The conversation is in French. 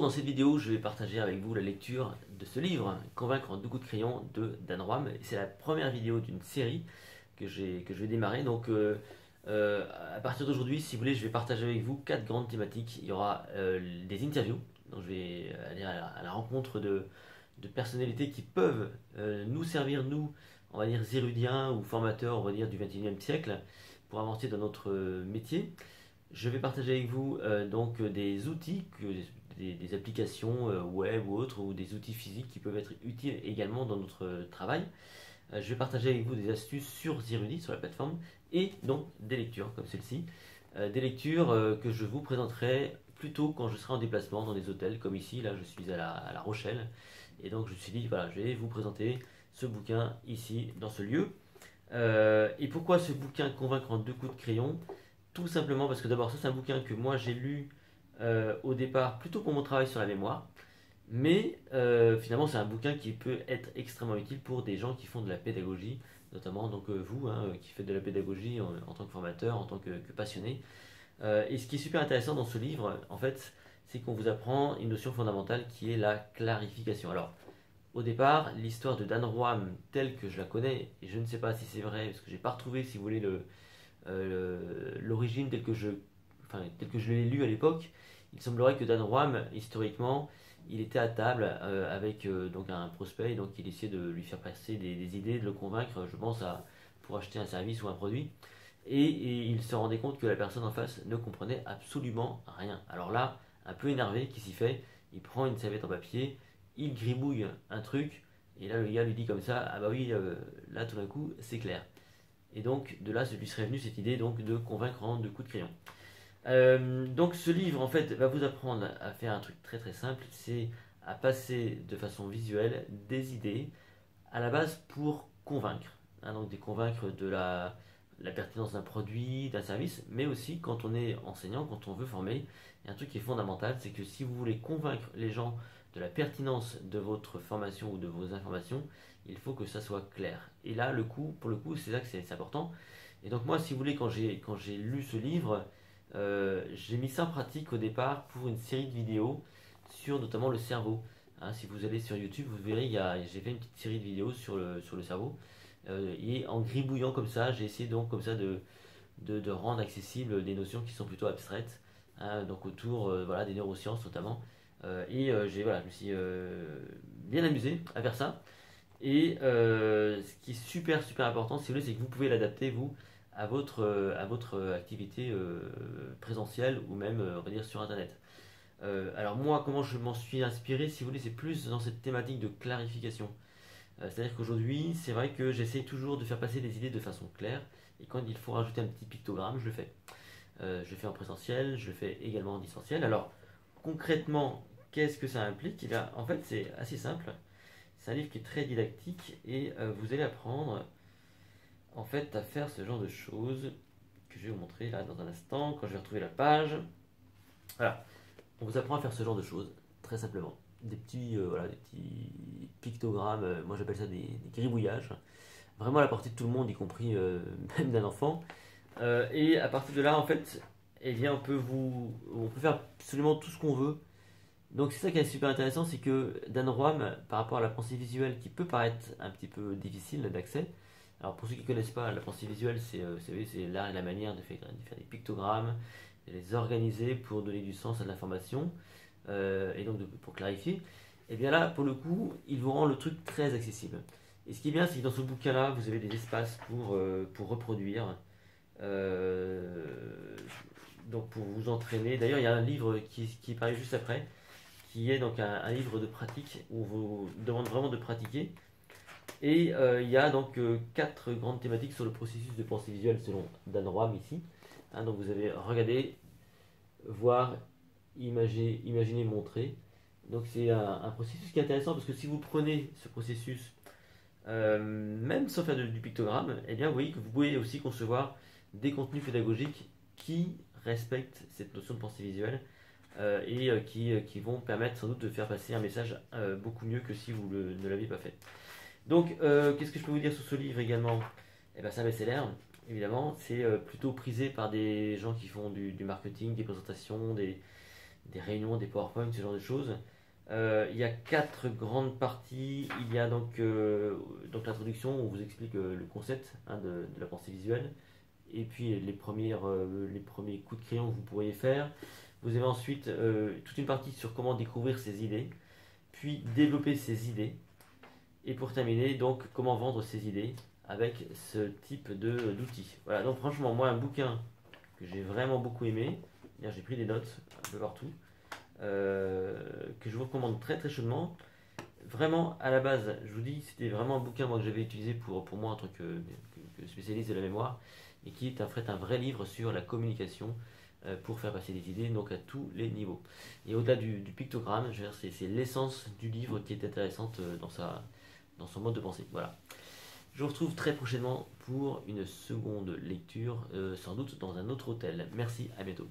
dans cette vidéo, je vais partager avec vous la lecture de ce livre, Convaincre en 2 coups de crayon de Dan Roam. C'est la première vidéo d'une série que je vais démarrer. Donc, à partir d'aujourd'hui, si vous voulez, je vais partager avec vous 4 grandes thématiques. Il y aura des interviews, donc je vais aller à la rencontre de personnalités qui peuvent nous servir, nous, on va dire, zérudiens ou formateurs, on va dire, du 21e siècle, pour avancer dans notre métier. Je vais partager avec vous donc des outils, des applications web ou autres, ou des outils physiques qui peuvent être utiles également dans notre travail. Je vais partager avec vous des astuces sur Zerudi, sur la plateforme, et donc des lectures comme celle-ci. Des lectures que je vous présenterai plutôt quand je serai en déplacement dans des hôtels comme ici. Là, je suis à la Rochelle. Et donc, je me suis dit, voilà, je vais vous présenter ce bouquin ici, dans ce lieu. Et pourquoi ce bouquin Convaincre en 2 coups de crayon? Tout simplement parce que d'abord, ça c'est un bouquin que moi j'ai lu au départ plutôt pour mon travail sur la mémoire, mais finalement c'est un bouquin qui peut être extrêmement utile pour des gens qui font de la pédagogie, notamment donc vous hein, qui faites de la pédagogie en tant que formateur, en tant que passionné. Et ce qui est super intéressant dans ce livre, en fait, c'est qu'on vous apprend une notion fondamentale qui est la clarification. Alors, au départ, l'histoire de Dan Roam telle que je la connais, et je ne sais pas si c'est vrai, parce que j'ai pas retrouvé, si vous voulez, l'origine telle que je l'ai lu à l'époque, il semblerait que Dan Roam, historiquement, il était à table avec donc un prospect, donc il essayait de lui faire passer des idées, de le convaincre, je pense, pour acheter un service ou un produit. Et il se rendait compte que la personne en face ne comprenait absolument rien. Alors là, un peu énervé, qu'est-ce qu'il fait? Il prend une serviette en papier, il gribouille un truc, et là le gars lui dit comme ça, ah bah oui, là tout d'un coup c'est clair. Et donc de là lui serait venue cette idée donc de convaincre en 2 coups de crayon. Donc ce livre en fait va vous apprendre à faire un truc très très simple, c'est à passer de façon visuelle des idées à la base pour convaincre. Hein, donc des convaincre de la pertinence d'un produit, d'un service, mais aussi quand on est enseignant, quand on veut former, il y a un truc qui est fondamental, c'est que si vous voulez convaincre les gens de la pertinence de votre formation ou de vos informations, il faut que ça soit clair. Et là, pour le coup, c'est là que c'est important. Et donc moi, si vous voulez, quand j'ai lu ce livre, j'ai mis ça en pratique au départ pour une série de vidéos sur notamment le cerveau. Hein, si vous allez sur YouTube, vous verrez, j'ai fait une petite série de vidéos sur le cerveau. Et en gribouillant comme ça, j'ai essayé donc comme ça de rendre accessibles des notions qui sont plutôt abstraites, hein, donc autour voilà, des neurosciences notamment. Voilà, je me suis bien amusé à faire ça. Et ce qui est super super important, si vous voulez, c'est que vous pouvez l'adapter vous à votre activité présentielle ou même on va dire sur internet. Alors moi, comment je m'en suis inspiré, si vous voulez, c'est plus dans cette thématique de clarification. C'est-à-dire qu'aujourd'hui, c'est vrai que j'essaie toujours de faire passer des idées de façon claire, et quand il faut rajouter un petit pictogramme, je le fais. Je le fais en présentiel, je le fais également en distanciel. Alors, concrètement, qu'est-ce que ça implique? Eh bien, en fait, c'est assez simple. C'est un livre qui est très didactique, et vous allez apprendre en fait à faire ce genre de choses que je vais vous montrer là dans un instant, quand je vais retrouver la page. Voilà, on vous apprend à faire ce genre de choses, très simplement. Voilà, des petits pictogrammes, moi j'appelle ça des gribouillages, vraiment à la portée de tout le monde, y compris même d'un enfant. Et à partir de là, en fait, eh bien, on peut faire absolument tout ce qu'on veut. Donc c'est ça qui est super intéressant, c'est que Dan Roam, par rapport à la pensée visuelle, qui peut paraître un petit peu difficile d'accès, alors pour ceux qui ne connaissent pas, la pensée visuelle, c'est l'art et la manière de faire des pictogrammes, de les organiser pour donner du sens à l'information, et donc pour clarifier. Et bien là, pour le coup, il vous rend le truc très accessible. Et ce qui est bien, c'est que dans ce bouquin-là, vous avez des espaces pour reproduire, euh, donc pour vous entraîner. D'ailleurs, il y a un livre qui paraît juste après, qui est donc un livre de pratique où on vous demande vraiment de pratiquer. Et il y a donc 4 grandes thématiques sur le processus de pensée visuelle selon Dan Roam ici. Hein, donc vous avez regardé, voir, imaginer, montrer. Donc c'est un processus qui est intéressant parce que si vous prenez ce processus, même sans faire du pictogramme, eh bien vous voyez que vous pouvez aussi concevoir des contenus pédagogiques qui respectent cette notion de pensée visuelle qui vont permettre sans doute de faire passer un message beaucoup mieux que si vous ne l'aviez pas fait. Donc, qu'est-ce que je peux vous dire sur ce livre également? Eh ben, c'est un best-seller, évidemment. C'est plutôt prisé par des gens qui font du marketing, des présentations, des réunions, des PowerPoint, ce genre de choses. Il y a quatre grandes parties. Il y a donc l'introduction, où on vous explique le concept hein, de la pensée visuelle, et puis les premiers coups de crayon que vous pourriez faire. Vous avez ensuite toute une partie sur comment découvrir ses idées, puis développer ses idées, et pour terminer, donc comment vendre ses idées avec ce type d'outils. Voilà, donc franchement, moi, un bouquin que j'ai vraiment beaucoup aimé, j'ai pris des notes un peu partout, que je vous recommande très très chaudement. Vraiment, à la base, je vous dis, c'était vraiment un bouquin moi, que j'avais utilisé pour moi en tant que spécialiste de la mémoire, et qui est en fait un vrai livre sur la communication pour faire passer des idées, donc à tous les niveaux. Et au-delà du pictogramme, c'est l'essence du livre qui est intéressante dans son mode de pensée. Voilà. Je vous retrouve très prochainement pour une seconde lecture, sans doute dans un autre hôtel. Merci, à bientôt.